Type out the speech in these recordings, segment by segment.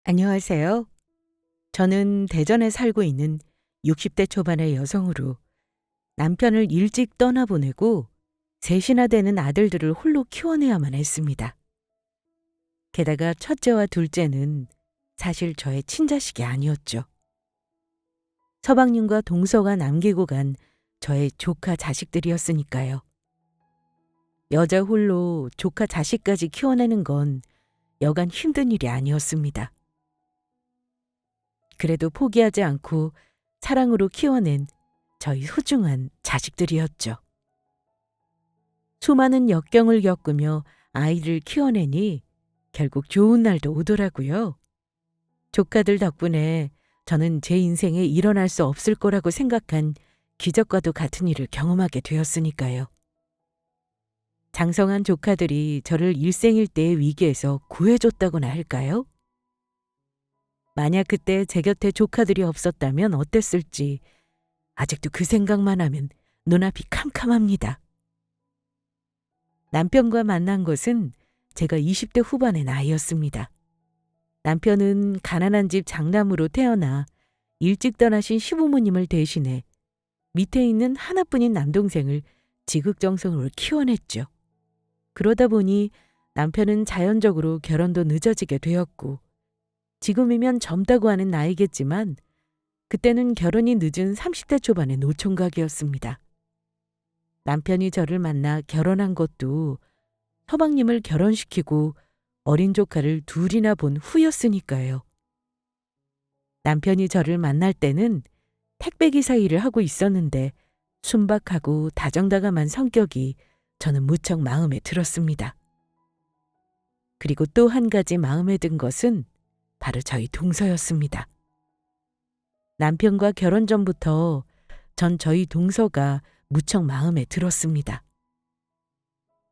안녕하세요. 저는 대전에 살고 있는 60대 초반의 여성으로 남편을 일찍 떠나보내고 셋이나 되는 아들들을 홀로 키워내야만 했습니다. 게다가 첫째와 둘째는 사실 저의 친자식이 아니었죠. 서방님과 동서가 남기고 간 저의 조카 자식들이었으니까요. 여자 홀로 조카 자식까지 키워내는 건 여간 힘든 일이 아니었습니다. 그래도 포기하지 않고 사랑으로 키워낸 저희 소중한 자식들이었죠. 수많은 역경을 겪으며 아이를 키워내니 결국 좋은 날도 오더라고요. 조카들 덕분에 저는 제 인생에 일어날 수 없을 거라고 생각한 기적과도 같은 일을 경험하게 되었으니까요. 장성한 조카들이 저를 일생일대의 위기에서 구해줬다고나 할까요? 만약 그때 제 곁에 조카들이 없었다면 어땠을지 아직도 그 생각만 하면 눈앞이 캄캄합니다. 남편과 만난 것은 제가 20대 후반의 나이였습니다. 남편은 가난한 집 장남으로 태어나 일찍 떠나신 시부모님을 대신해 밑에 있는 하나뿐인 남동생을 지극정성으로 키워냈죠. 그러다 보니 남편은 자연적으로 결혼도 늦어지게 되었고 지금이면 젊다고 하는 나이겠지만 그때는 결혼이 늦은 30대 초반의 노총각이었습니다. 남편이 저를 만나 결혼한 것도 서방님을 결혼시키고 어린 조카를 둘이나 본 후였으니까요. 남편이 저를 만날 때는 택배기사 일을 하고 있었는데 순박하고 다정다감한 성격이 저는 무척 마음에 들었습니다. 그리고 또 한 가지 마음에 든 것은 바로 저희 동서였습니다. 남편과 결혼 전부터 전 저희 동서가 무척 마음에 들었습니다.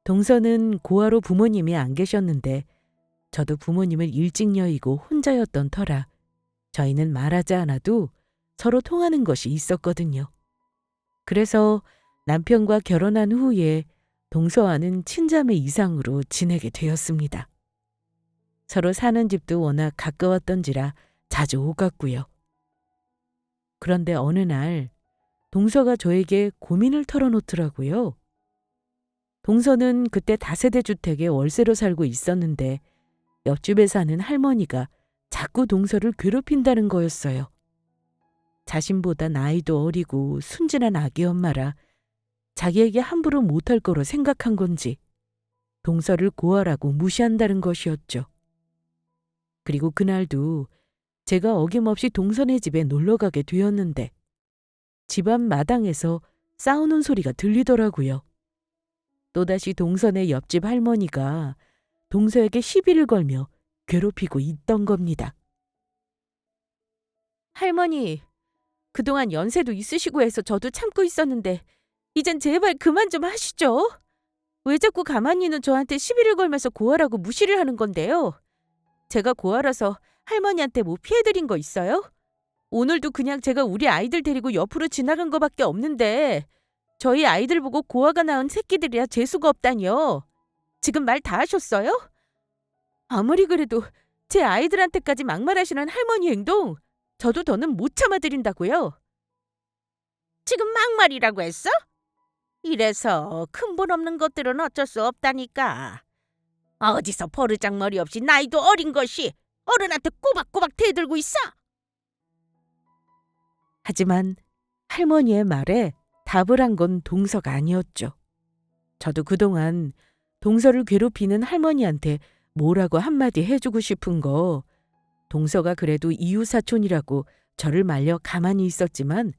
동서는 고아로 부모님이 안 계셨는데 저도 부모님을 일찍 여의고 혼자였던 터라 저희는 말하지 않아도 서로 통하는 것이 있었거든요. 그래서 남편과 결혼한 후에 동서와는 친자매 이상으로 지내게 되었습니다. 서로 사는 집도 워낙 가까웠던지라 자주 오갔고요. 그런데 어느 날 동서가 저에게 고민을 털어놓더라고요. 동서는 그때 다세대 주택에 월세로 살고 있었는데 옆집에 사는 할머니가 자꾸 동서를 괴롭힌다는 거였어요. 자신보다 나이도 어리고 순진한 아기 엄마라 자기에게 함부로 못할 거로 생각한 건지 동서를 고아라고 무시한다는 것이었죠. 그리고 그날도 제가 어김없이 동서네 집에 놀러가게 되었는데 집안 마당에서 싸우는 소리가 들리더라고요. 또다시 동서네 옆집 할머니가 동서에게 시비를 걸며 괴롭히고 있던 겁니다. 할머니, 그동안 연세도 있으시고 해서 저도 참고 있었는데 이젠 제발 그만 좀 하시죠. 왜 자꾸 가만히는 저한테 시비를 걸면서 고아라고 무시를 하는 건데요. 제가 고아라서 할머니한테 뭐 피해드린 거 있어요? 오늘도 그냥 제가 우리 아이들 데리고 옆으로 지나간 거밖에 없는데 저희 아이들 보고 고아가 낳은 새끼들이라 재수가 없다니요. 지금 말 다 하셨어요? 아무리 그래도 제 아이들한테까지 막말하시는 할머니 행동 저도 더는 못 참아드린다고요. 지금 막말이라고 했어? 이래서 근본 없는 것들은 어쩔 수 없다니까. 어디서 버르장머리 없이 나이도 어린 것이 어른한테 꼬박꼬박 대들고 있어? 하지만 할머니의 말에 답을 한 건 동서가 아니었죠. 저도 그동안 동서를 괴롭히는 할머니한테 뭐라고 한마디 해주고 싶은 거 동서가 그래도 이웃사촌이라고 저를 말려 가만히 있었지만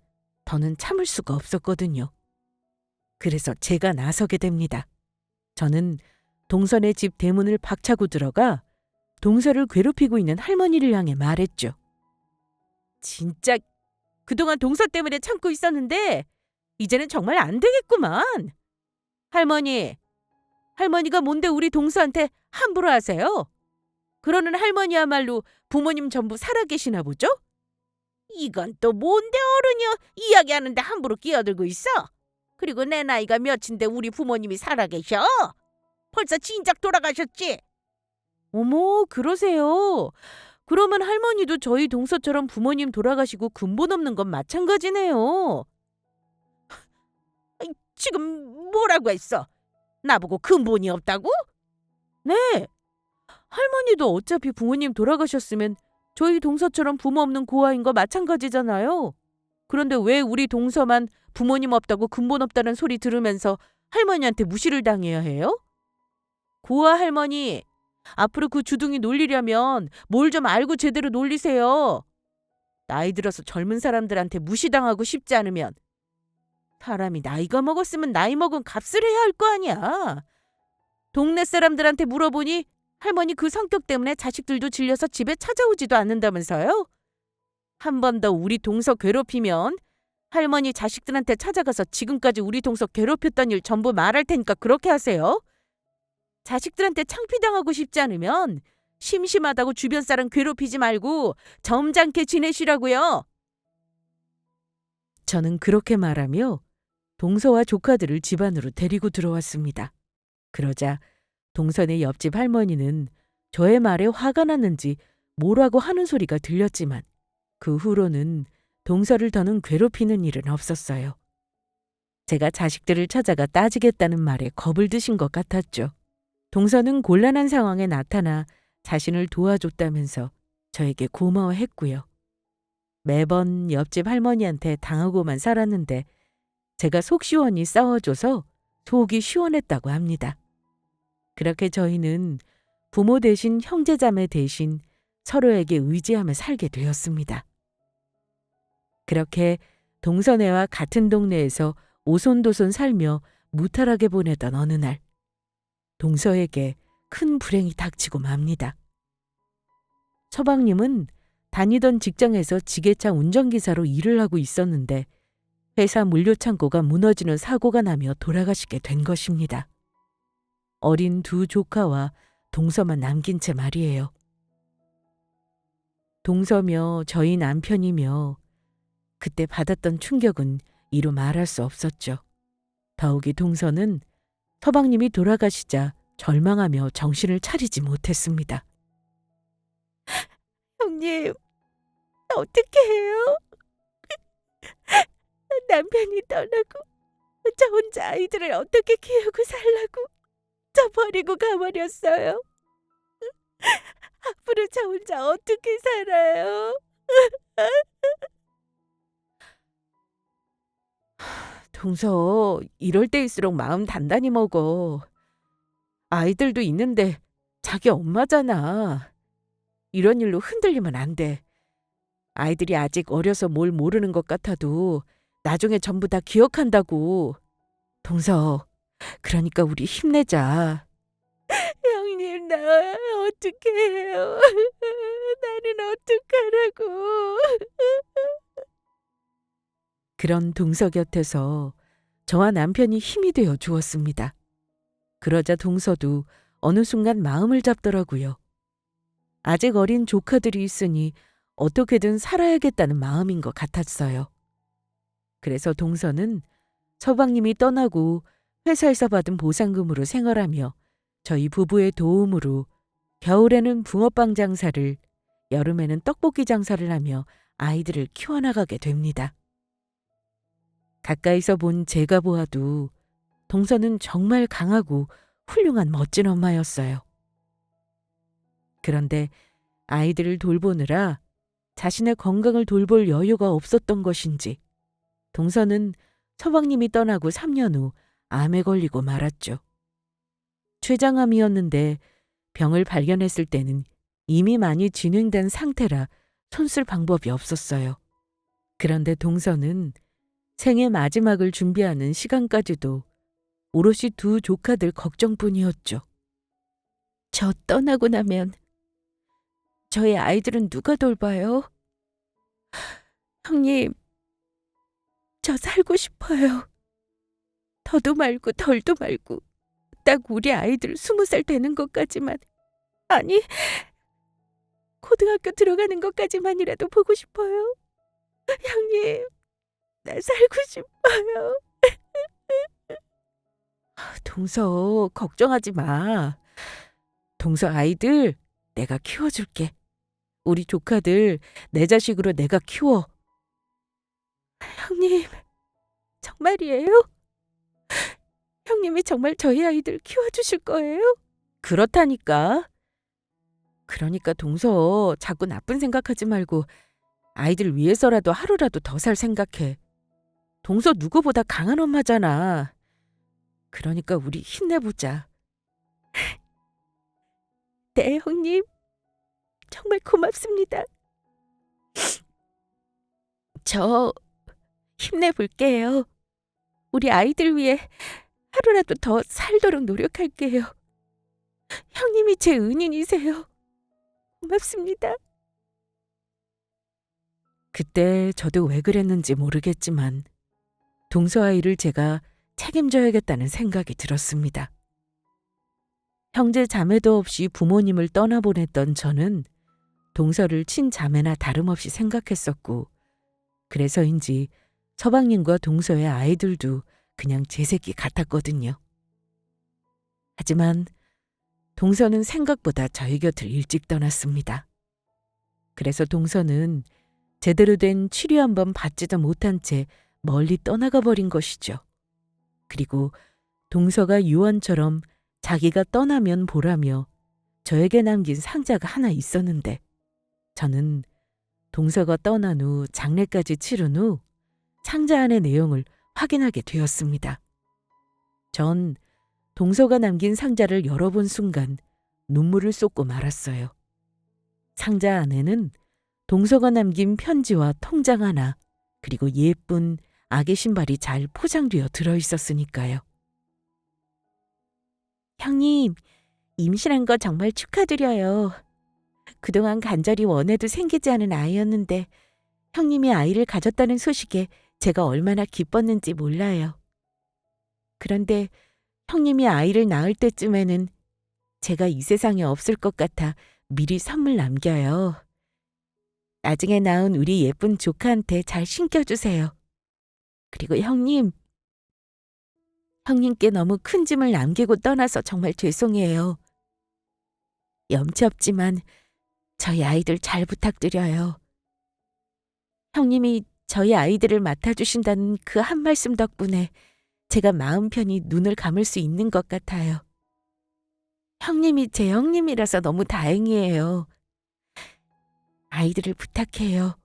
더는 참을 수가 없었거든요. 그래서 제가 나서게 됩니다. 저는 동서네 집 대문을 박차고 들어가 동서를 괴롭히고 있는 할머니를 향해 말했죠. 진짜 그동안 동서 때문에 참고 있었는데 이제는 정말 안 되겠구만. 할머니가 뭔데 우리 동서한테 함부로 하세요? 그러는 할머니야말로 부모님 전부 살아계시나 보죠? 이건 또 뭔데 어른이여 이야기하는데 함부로 끼어들고 있어? 그리고 내 나이가 몇인데 우리 부모님이 살아계셔? 벌써 진작 돌아가셨지? 어머, 그러세요. 그러면 할머니도 저희 동서처럼 부모님 돌아가시고 근본 없는 건 마찬가지네요. 지금 뭐라고 했어? 나보고 근본이 없다고? 네. 할머니도 어차피 부모님 돌아가셨으면 저희 동서처럼 부모 없는 고아인 거 마찬가지잖아요. 그런데 왜 우리 동서만 부모님 없다고 근본 없다는 소리 들으면서 할머니한테 무시를 당해야 해요? 고아 할머니, 앞으로 그 주둥이 놀리려면 뭘 좀 알고 제대로 놀리세요. 나이 들어서 젊은 사람들한테 무시당하고 싶지 않으면 사람이 나이가 먹었으면 나이 먹은 값을 해야 할 거 아니야. 동네 사람들한테 물어보니 할머니 그 성격 때문에 자식들도 질려서 집에 찾아오지도 않는다면서요? 한 번 더 우리 동서 괴롭히면 할머니 자식들한테 찾아가서 지금까지 우리 동서 괴롭혔던 일 전부 말할 테니까 그렇게 하세요. 자식들한테 창피당하고 싶지 않으면 심심하다고 주변 사람 괴롭히지 말고 점잖게 지내시라고요. 저는 그렇게 말하며 동서와 조카들을 집 안으로 데리고 들어왔습니다. 그러자 동선의 옆집 할머니는 저의 말에 화가 났는지 뭐라고 하는 소리가 들렸지만 그 후로는 동서를 더는 괴롭히는 일은 없었어요. 제가 자식들을 찾아가 따지겠다는 말에 겁을 드신 것 같았죠. 동서는 곤란한 상황에 나타나 자신을 도와줬다면서 저에게 고마워했고요. 매번 옆집 할머니한테 당하고만 살았는데 제가 속 시원히 싸워줘서 속이 시원했다고 합니다. 그렇게 저희는 부모 대신 형제자매 대신 서로에게 의지하며 살게 되었습니다. 그렇게 동서네와 같은 동네에서 오손도손 살며 무탈하게 보내던 어느 날 동서에게 큰 불행이 닥치고 맙니다. 서방님은 다니던 직장에서 지게차 운전기사로 일을 하고 있었는데 회사 물류창고가 무너지는 사고가 나며 돌아가시게 된 것입니다. 어린 두 조카와 동서만 남긴 채 말이에요. 동서며 저희 남편이며 그때 받았던 충격은 이루 말할 수 없었죠. 더욱이 동서는 서방님이 돌아가시자 절망하며 정신을 차리지 못했습니다. 형님, 어떻게 해요? 남편이 떠나고 저 혼자 아이들을 어떻게 키우고 살라고 저 버리고 가버렸어요. 앞으로 저 혼자 어떻게 살아요? 동서, 이럴 때일수록 마음 단단히 먹어. 아이들도 있는데 자기 엄마잖아. 이런 일로 흔들리면 안 돼. 아이들이 아직 어려서 뭘 모르는 것 같아도 나중에 전부 다 기억한다고. 동서, 그러니까 우리 힘내자. 형님, 나 어떻게 해요? 나는 어떡하라고. 그런 동서 곁에서 저와 남편이 힘이 되어 주었습니다. 그러자 동서도 어느 순간 마음을 잡더라고요. 아직 어린 조카들이 있으니 어떻게든 살아야겠다는 마음인 것 같았어요. 그래서 동서는 서방님이 떠나고 회사에서 받은 보상금으로 생활하며 저희 부부의 도움으로 겨울에는 붕어빵 장사를, 여름에는 떡볶이 장사를 하며 아이들을 키워나가게 됩니다. 가까이서 본 제가 보아도 동서는 정말 강하고 훌륭한 멋진 엄마였어요. 그런데 아이들을 돌보느라 자신의 건강을 돌볼 여유가 없었던 것인지 동서는 서방님이 떠나고 3년 후 암에 걸리고 말았죠. 췌장암이었는데 병을 발견했을 때는 이미 많이 진행된 상태라 손쓸 방법이 없었어요. 그런데 동서는 생애 마지막을 준비하는 시간까지도 오롯이 두 조카들 걱정뿐이었죠. 저 떠나고 나면 저희 아이들은 누가 돌봐요? 형님, 저 살고 싶어요. 더도 말고 덜도 말고 딱 우리 아이들 20살 되는 것까지만, 아니 고등학교 들어가는 것까지만이라도 보고 싶어요. 형님, 나 살고 싶어요. 동서, 걱정하지 마. 동서 아이들 내가 키워줄게. 우리 조카들 내 자식으로 내가 키워. 형님, 정말이에요? 형님이 정말 저희 아이들 키워주실 거예요? 그렇다니까. 그러니까 동서 자꾸 나쁜 생각하지 말고 아이들 위해서라도 하루라도 더 살 생각해. 동서 누구보다 강한 엄마잖아. 그러니까 우리 힘내보자. 네, 형님. 정말 고맙습니다. 저 힘내볼게요. 우리 아이들 위해 하루라도 더 살도록 노력할게요. 형님이 제 은인이세요. 고맙습니다. 그때 저도 왜 그랬는지 모르겠지만 동서 아이를 제가 책임져야겠다는 생각이 들었습니다. 형제 자매도 없이 부모님을 떠나보냈던 저는 동서를 친자매나 다름없이 생각했었고 그래서인지 서방님과 동서의 아이들도 그냥 제 새끼 같았거든요. 하지만 동서는 생각보다 저희 곁을 일찍 떠났습니다. 그래서 동서는 제대로 된 치료 한번 받지도 못한 채 멀리 떠나가 버린 것이죠. 그리고 동서가 유언처럼 자기가 떠나면 보라며 저에게 남긴 상자가 하나 있었는데 저는 동서가 떠난 후 장례까지 치른 후 상자 안의 내용을 확인하게 되었습니다. 전 동서가 남긴 상자를 열어본 순간 눈물을 쏟고 말았어요. 상자 안에는 동서가 남긴 편지와 통장 하나 그리고 예쁜 아기 신발이 잘 포장되어 들어있었으니까요. 형님, 임신한 거 정말 축하드려요. 그동안 간절히 원해도 생기지 않은 아이였는데 형님이 아이를 가졌다는 소식에 제가 얼마나 기뻤는지 몰라요. 그런데 형님이 아이를 낳을 때쯤에는 제가 이 세상에 없을 것 같아 미리 선물 남겨요. 나중에 낳은 우리 예쁜 조카한테 잘 신겨주세요. 그리고 형님께 너무 큰 짐을 남기고 떠나서 정말 죄송해요. 염치 없지만 저희 아이들 잘 부탁드려요. 형님이 저희 아이들을 맡아주신다는 그 한 말씀 덕분에 제가 마음 편히 눈을 감을 수 있는 것 같아요. 형님이 제 형님이라서 너무 다행이에요. 아이들을 부탁해요.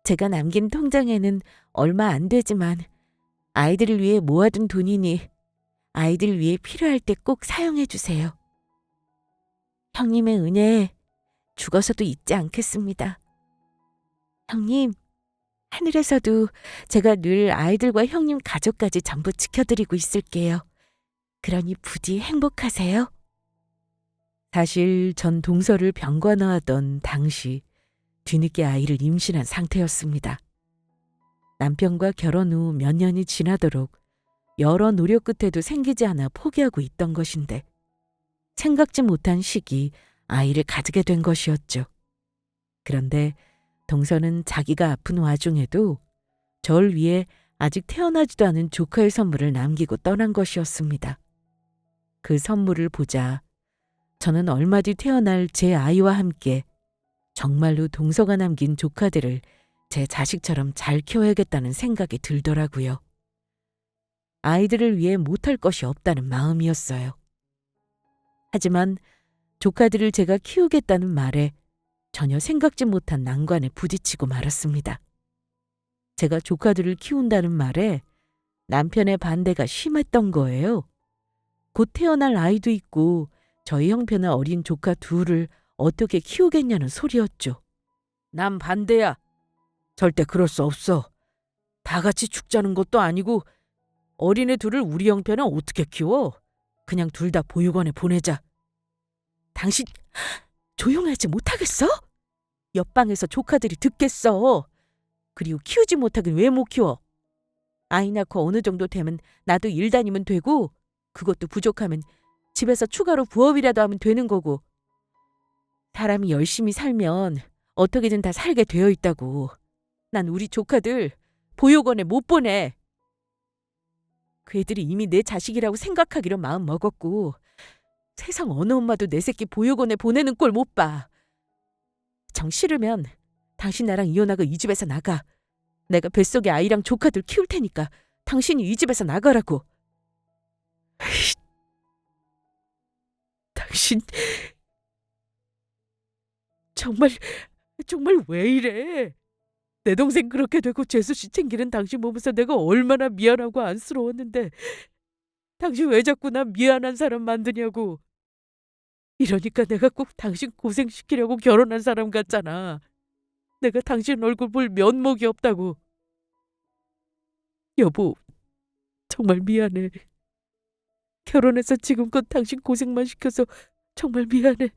제가 남긴 통장에는 얼마 안 되지만 아이들을 위해 모아둔 돈이니 아이들 위해 필요할 때 꼭 사용해 주세요. 형님의 은혜 죽어서도 잊지 않겠습니다. 형님, 하늘에서도 제가 늘 아이들과 형님 가족까지 전부 지켜드리고 있을게요. 그러니 부디 행복하세요. 사실 전 동서를 병관화하던 당시 뒤늦게 아이를 임신한 상태였습니다. 남편과 결혼 후 몇 년이 지나도록 여러 노력 끝에도 생기지 않아 포기하고 있던 것인데 생각지 못한 시기 아이를 가지게 된 것이었죠. 그런데 동서는 자기가 아픈 와중에도 절 위해 아직 태어나지도 않은 조카의 선물을 남기고 떠난 것이었습니다. 그 선물을 보자 저는 얼마 뒤 태어날 제 아이와 함께 정말로 동서가 남긴 조카들을 제 자식처럼 잘 키워야겠다는 생각이 들더라고요. 아이들을 위해 못할 것이 없다는 마음이었어요. 하지만 조카들을 제가 키우겠다는 말에 전혀 생각지 못한 난관에 부딪히고 말았습니다. 제가 조카들을 키운다는 말에 남편의 반대가 심했던 거예요. 곧 태어날 아이도 있고 저희 형편의 어린 조카 둘을 어떻게 키우겠냐는 소리였죠. 난 반대야. 절대 그럴 수 없어. 다 같이 죽자는 것도 아니고 어린애 둘을 우리 형편은 어떻게 키워? 그냥 둘 다 보육원에 보내자. 당신 조용하지 못하겠어? 옆방에서 조카들이 듣겠어. 그리고 키우지 못하긴 왜 못 키워? 아이 낳고 어느 정도 되면 나도 일 다니면 되고 그것도 부족하면 집에서 추가로 부업이라도 하면 되는 거고. 사람이 열심히 살면 어떻게든 다 살게 되어 있다고. 난 우리 조카들 보육원에 못 보내. 그 애들이 이미 내 자식이라고 생각하기로 마음 먹었고 세상 어느 엄마도 내 새끼 보육원에 보내는 꼴 못 봐. 정 싫으면 당신 나랑 이혼하고 이 집에서 나가. 내가 뱃속에 아이랑 조카들 키울 테니까 당신이 이 집에서 나가라고. 당신 정말 왜 이래? 내 동생 그렇게 되고 재수 씨 챙기는 당신 보면서 내가 얼마나 미안하고 안쓰러웠는데 당신 왜 자꾸 난 미안한 사람 만드냐고. 이러니까 내가 꼭 당신 고생시키려고 결혼한 사람 같잖아. 내가 당신 얼굴 볼 면목이 없다고. 여보, 정말 미안해. 결혼해서 지금껏 당신 고생만 시켜서 정말 미안해.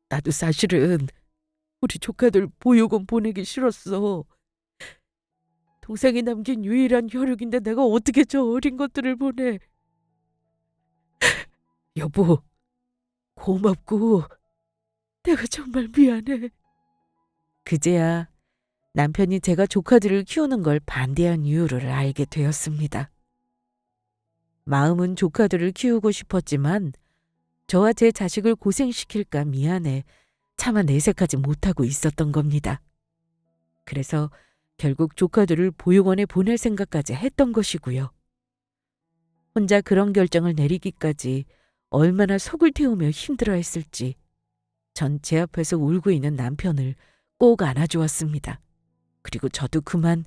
나도 사실은 우리 조카들 보육원 보내기 싫었어. 동생이 남긴 유일한 혈육인데 내가 어떻게 저 어린 것들을 보내. 여보, 고맙고 내가 정말 미안해. 그제야 남편이 제가 조카들을 키우는 걸 반대한 이유를 알게 되었습니다. 마음은 조카들을 키우고 싶었지만 저와 제 자식을 고생시킬까 미안해 차마 내색하지 못하고 있었던 겁니다. 그래서 결국 조카들을 보육원에 보낼 생각까지 했던 것이고요. 혼자 그런 결정을 내리기까지 얼마나 속을 태우며 힘들어했을지 전 제 앞에서 울고 있는 남편을 꼭 안아주었습니다. 그리고 저도 그만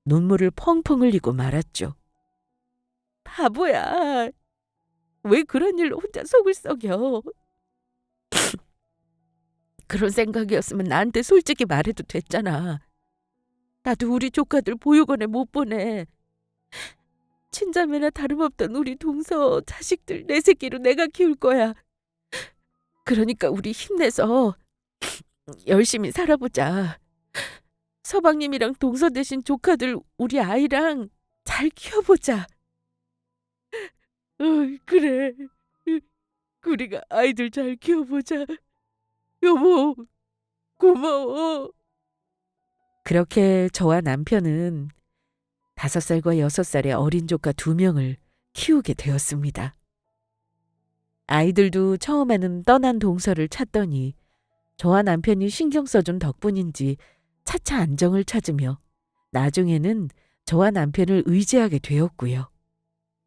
눈물을 펑펑 흘리고 말았죠. 바보야. 왜 그런 일로 혼자 속을 썩여. 그런 생각이었으면 나한테 솔직히 말해도 됐잖아. 나도 우리 조카들 보육원에 못 보내. 친자매나 다름없던 우리 동서 자식들 내 새끼로 내가 키울 거야. 그러니까 우리 힘내서 열심히 살아보자. 서방님이랑 동서 대신 조카들 우리 아이랑 잘 키워보자. 그래. 우리가 아이들 잘 키워보자. 여보, 고마워. 그렇게 저와 남편은 5살과 6살의 어린 조카 2명을 키우게 되었습니다. 아이들도 처음에는 떠난 동서를 찾더니 저와 남편이 신경 써준 덕분인지 차차 안정을 찾으며 나중에는 저와 남편을 의지하게 되었고요.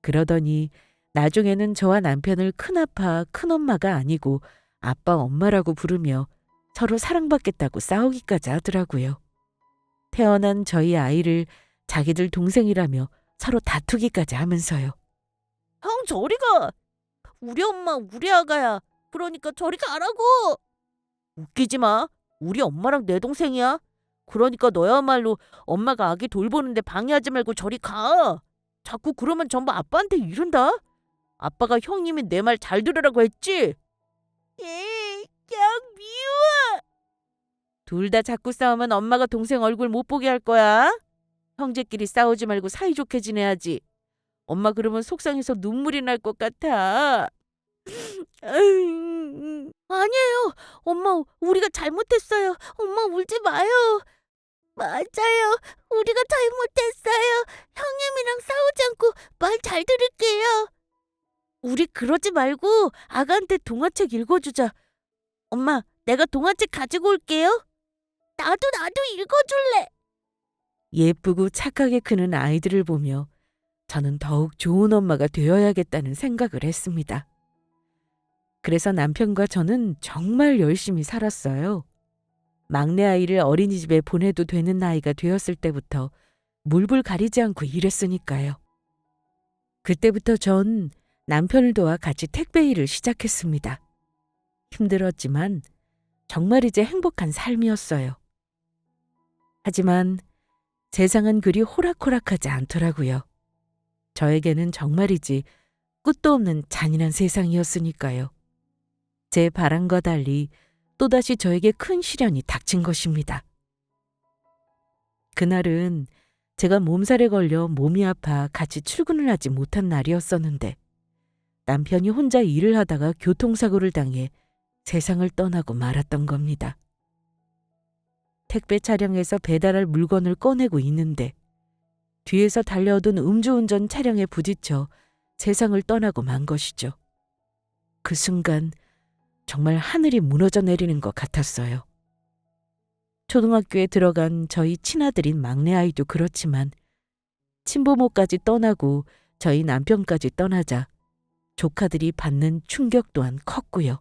그러더니 나중에는 저와 남편을 큰아빠, 큰엄마가 아니고 아빠, 엄마라고 부르며 서로 사랑받겠다고 싸우기까지 하더라고요. 태어난 저희 아이를 자기들 동생이라며 서로 다투기까지 하면서요. 형 저리 가. 우리 엄마 우리 아가야. 그러니까 저리 가라고. 웃기지 마. 우리 엄마랑 내 동생이야. 그러니까 너야말로 엄마가 아기 돌보는데 방해하지 말고 저리 가. 자꾸 그러면 전부 아빠한테 이른다. 아빠가 형님이 내 말 잘 들으라고 했지? 그냥 미워. 둘 다 자꾸 싸우면 엄마가 동생 얼굴 못 보게 할 거야. 형제끼리 싸우지 말고 사이좋게 지내야지. 엄마 그러면 속상해서 눈물이 날 것 같아. 아니에요. 엄마, 우리가 잘못했어요. 엄마 울지 마요. 맞아요. 우리가 잘못했어요. 형님이랑 싸우지 않고 말 잘 들을게요. 우리 그러지 말고 아가한테 동화책 읽어주자. 엄마, 내가 동화책 가지고 올게요. 나도 읽어줄래. 예쁘고 착하게 크는 아이들을 보며 저는 더욱 좋은 엄마가 되어야겠다는 생각을 했습니다. 그래서 남편과 저는 정말 열심히 살았어요. 막내 아이를 어린이집에 보내도 되는 나이가 되었을 때부터 물불 가리지 않고 일했으니까요. 그때부터 전 남편을 도와 같이 택배 일을 시작했습니다. 힘들었지만 정말 이제 행복한 삶이었어요. 하지만 세상은 그리 호락호락하지 않더라고요. 저에게는 정말이지 끝도 없는 잔인한 세상이었으니까요. 제 바람과 달리 또다시 저에게 큰 시련이 닥친 것입니다. 그날은 제가 몸살에 걸려 몸이 아파 같이 출근을 하지 못한 날이었었는데 남편이 혼자 일을 하다가 교통사고를 당해 세상을 떠나고 말았던 겁니다. 택배 차량에서 배달할 물건을 꺼내고 있는데 뒤에서 달려오던 음주운전 차량에 부딪혀 세상을 떠나고 만 것이죠. 그 순간 정말 하늘이 무너져 내리는 것 같았어요. 초등학교에 들어간 저희 친아들인 막내 아이도 그렇지만 친부모까지 떠나고 저희 남편까지 떠나자 조카들이 받는 충격 또한 컸고요.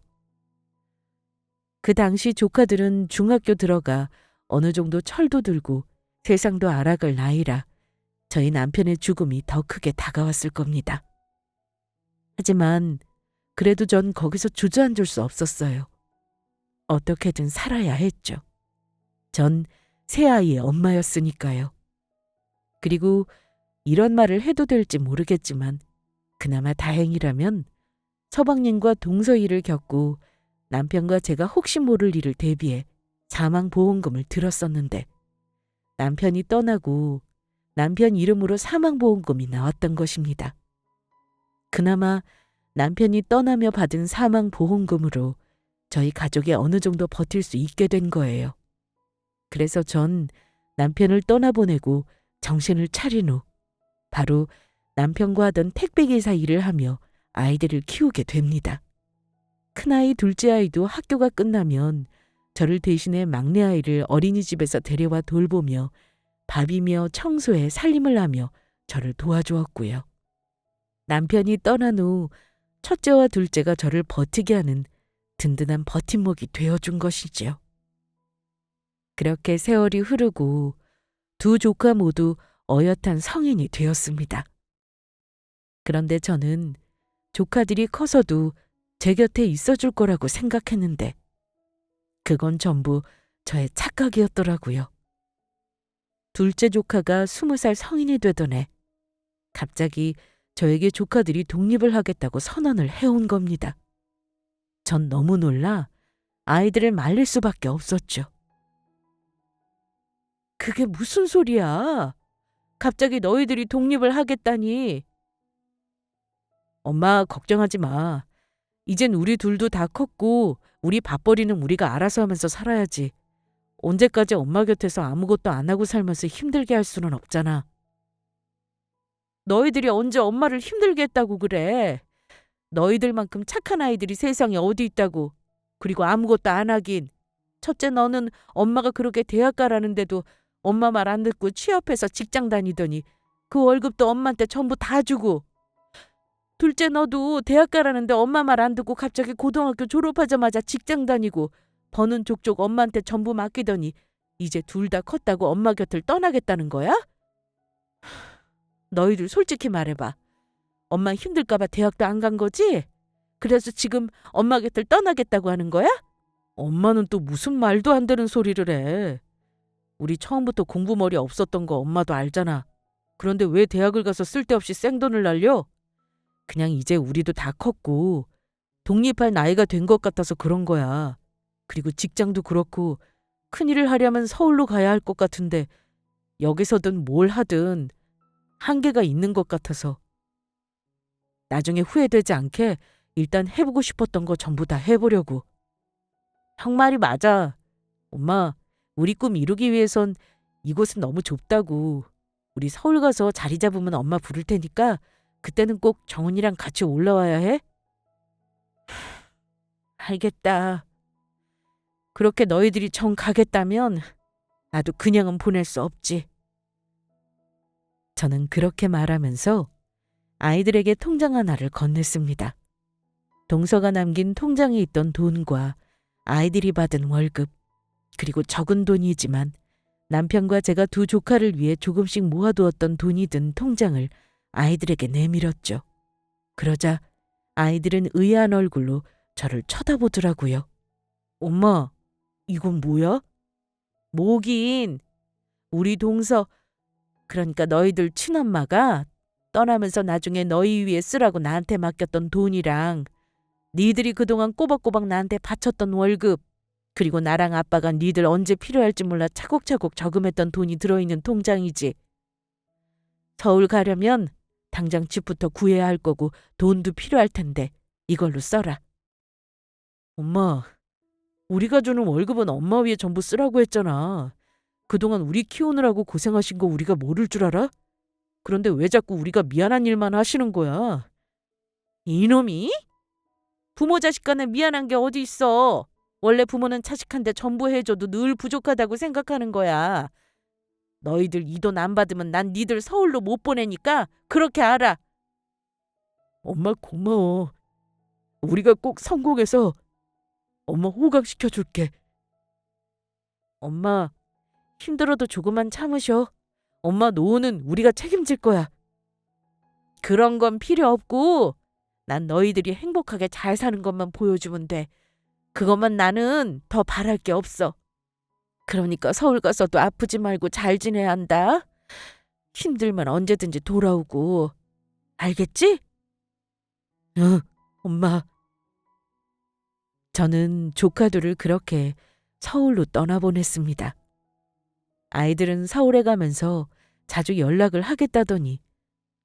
그 당시 조카들은 중학교 들어가 어느 정도 철도 들고 세상도 알아갈 나이라 저희 남편의 죽음이 더 크게 다가왔을 겁니다. 하지만 그래도 전 거기서 주저앉을 수 없었어요. 어떻게든 살아야 했죠. 전 새아이의 엄마였으니까요. 그리고 이런 말을 해도 될지 모르겠지만 그나마 다행이라면 서방님과 동서일을 겪고 남편과 제가 혹시 모를 일을 대비해 사망보험금을 들었었는데 남편이 떠나고 남편 이름으로 사망보험금이 나왔던 것입니다. 그나마 남편이 떠나며 받은 사망보험금으로 저희 가족이 어느 정도 버틸 수 있게 된 거예요. 그래서 전 남편을 떠나보내고 정신을 차린 후 바로 남편과 하던 택배기사 일을 하며 아이들을 키우게 됩니다. 큰아이 둘째 아이도 학교가 끝나면 저를 대신해 막내 아이를 어린이집에서 데려와 돌보며 밥이며 청소에 살림을 하며 저를 도와주었고요. 남편이 떠난 후 첫째와 둘째가 저를 버티게 하는 든든한 버팀목이 되어준 것이지요. 그렇게 세월이 흐르고 두 조카 모두 어엿한 성인이 되었습니다. 그런데 저는 조카들이 커서도 제 곁에 있어줄 거라고 생각했는데 그건 전부 저의 착각이었더라고요. 둘째 조카가 20살 성인이 되던 해 갑자기 저에게 조카들이 독립을 하겠다고 선언을 해온 겁니다. 전 너무 놀라 아이들을 말릴 수밖에 없었죠. 그게 무슨 소리야? 갑자기 너희들이 독립을 하겠다니. 엄마 걱정하지 마. 이젠 우리 둘도 다 컸고 우리 밥벌이는 우리가 알아서 하면서 살아야지. 언제까지 엄마 곁에서 아무것도 안 하고 살면서 힘들게 할 수는 없잖아. 너희들이 언제 엄마를 힘들게 했다고 그래. 너희들만큼 착한 아이들이 세상에 어디 있다고. 그리고 아무것도 안 하긴. 첫째 너는 엄마가 그렇게 대학 가라는데도 엄마 말 안 듣고 취업해서 직장 다니더니 그 월급도 엄마한테 전부 다 주고. 둘째 너도 대학 가라는데 엄마 말 안 듣고 갑자기 고등학교 졸업하자마자 직장 다니고 버는 족족 엄마한테 전부 맡기더니 이제 둘 다 컸다고 엄마 곁을 떠나겠다는 거야? 너희들 솔직히 말해봐. 엄마 힘들까 봐 대학도 안 간 거지? 그래서 지금 엄마 곁을 떠나겠다고 하는 거야? 엄마는 또 무슨 말도 안 되는 소리를 해. 우리 처음부터 공부머리 없었던 거 엄마도 알잖아. 그런데 왜 대학을 가서 쓸데없이 생돈을 날려? 그냥 이제 우리도 다 컸고 독립할 나이가 된 것 같아서 그런 거야. 그리고 직장도 그렇고 큰일을 하려면 서울로 가야 할 것 같은데 여기서든 뭘 하든 한계가 있는 것 같아서 나중에 후회되지 않게 일단 해보고 싶었던 거 전부 다 해보려고. 형 말이 맞아. 엄마, 우리 꿈 이루기 위해선 이곳은 너무 좁다고. 우리 서울 가서 자리 잡으면 엄마 부를 테니까 그때는 꼭 정은이랑 같이 올라와야 해? 알겠다. 그렇게 너희들이 정 가겠다면 나도 그냥은 보낼 수 없지. 저는 그렇게 말하면서 아이들에게 통장 하나를 건넸습니다. 동서가 남긴 통장에 있던 돈과 아이들이 받은 월급, 그리고 적은 돈이지만 남편과 제가 두 조카를 위해 조금씩 모아두었던 돈이 든 통장을 아이들에게 내밀었죠. 그러자 아이들은 의아한 얼굴로 저를 쳐다보더라고요. 엄마, 이건 뭐야? 뭐긴. 우리 동서, 그러니까 너희들 친엄마가 떠나면서 나중에 너희 위해 쓰라고 나한테 맡겼던 돈이랑 니들이 그동안 꼬박꼬박 나한테 바쳤던 월급, 그리고 나랑 아빠가 니들 언제 필요할지 몰라 차곡차곡 저금했던 돈이 들어있는 통장이지. 서울 가려면 당장 집부터 구해야 할 거고 돈도 필요할 텐데 이걸로 써라. 엄마, 우리가 주는 월급은 엄마 위에 전부 쓰라고 했잖아. 그동안 우리 키우느라고 고생하신 거 우리가 모를 줄 알아? 그런데 왜 자꾸 우리가 미안한 일만 하시는 거야? 이놈이? 부모 자식 간에 미안한 게 어디 있어. 원래 부모는 자식한테 전부 해줘도 늘 부족하다고 생각하는 거야. 너희들 이 돈 안 받으면 난 니들 서울로 못 보내니까 그렇게 알아. 엄마 고마워. 우리가 꼭 성공해서 엄마 호강시켜줄게. 엄마 힘들어도 조금만 참으셔. 엄마 노후는 우리가 책임질 거야. 그런 건 필요 없고 난 너희들이 행복하게 잘 사는 것만 보여주면 돼. 그것만 나는 더 바랄 게 없어. 그러니까 서울 가서도 아프지 말고 잘 지내야 한다. 힘들면 언제든지 돌아오고. 알겠지? 응, 엄마. 저는 조카들을 그렇게 서울로 떠나보냈습니다. 아이들은 서울에 가면서 자주 연락을 하겠다더니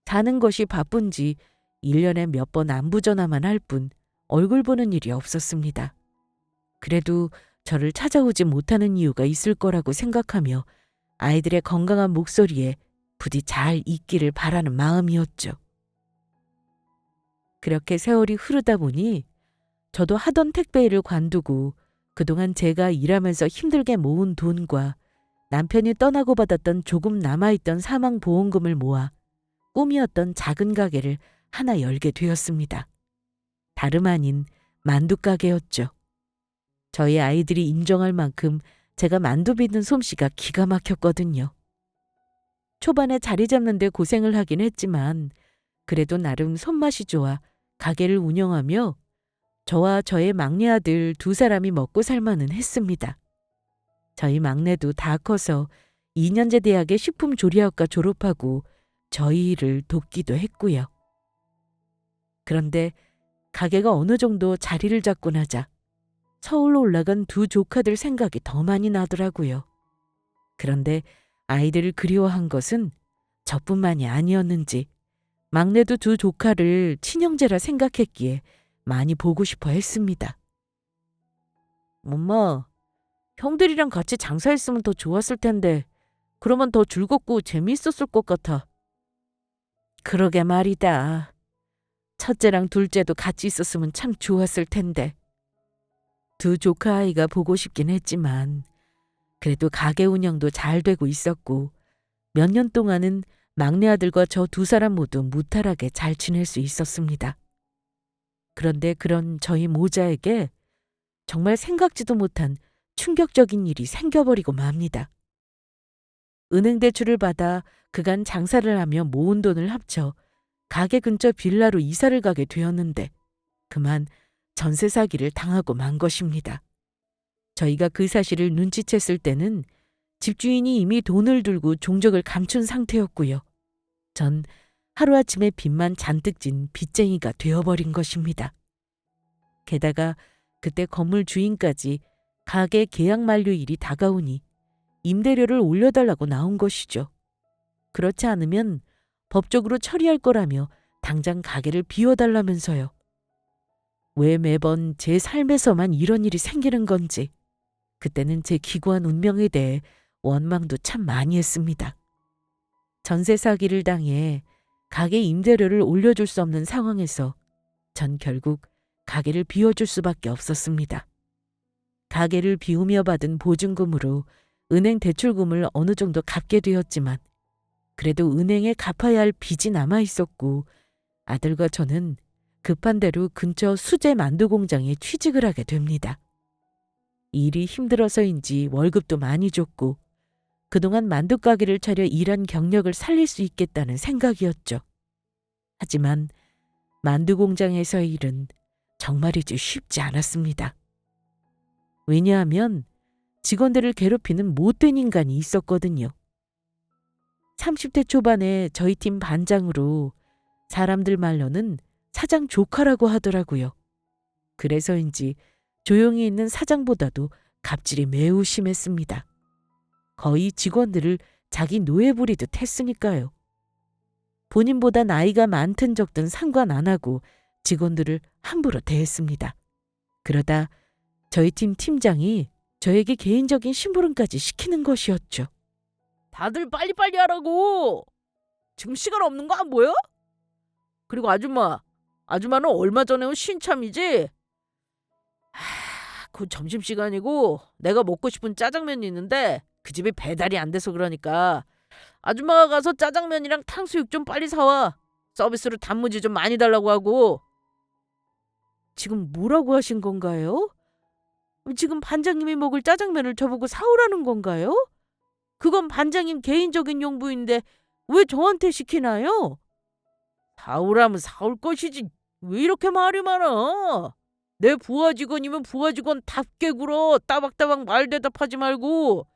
사는 것이 바쁜지 1년에 몇 번 안부 전화만 할 뿐 얼굴 보는 일이 없었습니다. 그래도 저를 찾아오지 못하는 이유가 있을 거라고 생각하며 아이들의 건강한 목소리에 부디 잘 있기를 바라는 마음이었죠. 그렇게 세월이 흐르다 보니 저도 하던 택배일을 관두고 그동안 제가 일하면서 힘들게 모은 돈과 남편이 떠나고 받았던 조금 남아있던 사망보험금을 모아 꿈이었던 작은 가게를 하나 열게 되었습니다. 다름 아닌 만두 가게였죠. 저희 아이들이 인정할 만큼 제가 만두 빚는 솜씨가 기가 막혔거든요. 초반에 자리 잡는 데 고생을 하긴 했지만 그래도 나름 손맛이 좋아 가게를 운영하며 저와 저의 막내 아들 2사람이 먹고 살만은 했습니다. 저희 막내도 다 커서 2년제 대학의 식품조리학과 졸업하고 저희 일을 돕기도 했고요. 그런데 가게가 어느 정도 자리를 잡고 나자 서울로 올라간 2 조카들 생각이 더 많이 나더라고요. 그런데 아이들을 그리워한 것은 저뿐만이 아니었는지 막내도 2 조카를 친형제라 생각했기에 많이 보고 싶어 했습니다. 엄마, 형들이랑 같이 장사했으면 더 좋았을 텐데 그러면 더 즐겁고 재미있었을 것 같아. 그러게 말이다. 첫째랑 둘째도 같이 있었으면 참 좋았을 텐데. 2 조카 아이가 보고 싶긴 했지만 그래도 가게 운영도 잘 되고 있었고 몇 년 동안은 막내 아들과 저 2사람 모두 무탈하게 잘 지낼 수 있었습니다. 그런데 그런 저희 모자에게 정말 생각지도 못한 충격적인 일이 생겨버리고 맙니다. 은행 대출을 받아 그간 장사를 하며 모은 돈을 합쳐 가게 근처 빌라로 이사를 가게 되었는데 그만 전세 사기를 당하고 만 것입니다. 저희가 그 사실을 눈치챘을 때는 집주인이 이미 돈을 들고 종적을 감춘 상태였고요. 전 하루아침에 빚만 잔뜩 진 빚쟁이가 되어버린 것입니다. 게다가 그때 건물 주인까지 가게 계약 만료일이 다가오니 임대료를 올려달라고 나온 것이죠. 그렇지 않으면 법적으로 처리할 거라며 당장 가게를 비워달라면서요. 왜 매번 제 삶에서만 이런 일이 생기는 건지 그때는 제 기구한 운명에 대해 원망도 참 많이 했습니다. 전세 사기를 당해 가게 임대료를 올려줄 수 없는 상황에서 전 결국 가게를 비워줄 수밖에 없었습니다. 가게를 비우며 받은 보증금으로 은행 대출금을 어느 정도 갚게 되었지만 그래도 은행에 갚아야 할 빚이 남아 있었고 아들과 저는 급한 대로 근처 수제 만두 공장에 취직을 하게 됩니다. 일이 힘들어서인지 월급도 많이 줬고 그동안 만두 가게를 차려 일한 경력을 살릴 수 있겠다는 생각이었죠. 하지만 만두 공장에서의 일은 정말이지 쉽지 않았습니다. 왜냐하면 직원들을 괴롭히는 못된 인간이 있었거든요. 30대 초반에 저희 팀 반장으로 사람들 말로는 사장 조카라고 하더라고요. 그래서인지 조용히 있는 사장보다도 갑질이 매우 심했습니다. 거의 직원들을 자기 노예 부리듯 했으니까요. 본인보다 나이가 많든 적든 상관 안 하고 직원들을 함부로 대했습니다. 그러다 저희 팀 팀장이 저에게 개인적인 심부름까지 시키는 것이었죠. 다들 빨리빨리 하라고. 지금 시간 없는 거 안 보여? 그리고 아줌마는 얼마 전에 온 신참이지? 곧 점심시간이고 내가 먹고 싶은 짜장면이 있는데 그 집이 배달이 안 돼서 그러니까 아줌마가 가서 짜장면이랑 탕수육 좀 빨리 사와. 서비스로 단무지 좀 많이 달라고 하고. 지금 뭐라고 하신 건가요? 지금 반장님이 먹을 짜장면을 저보고 사오라는 건가요? 그건 반장님 개인적인 용부인데 왜 저한테 시키나요? 사오라면 사올 것이지. 왜 이렇게 말이 많아? 내 부하 직원이면 부하 직원답게 굴어. 따박따박 말 대답하지 말고.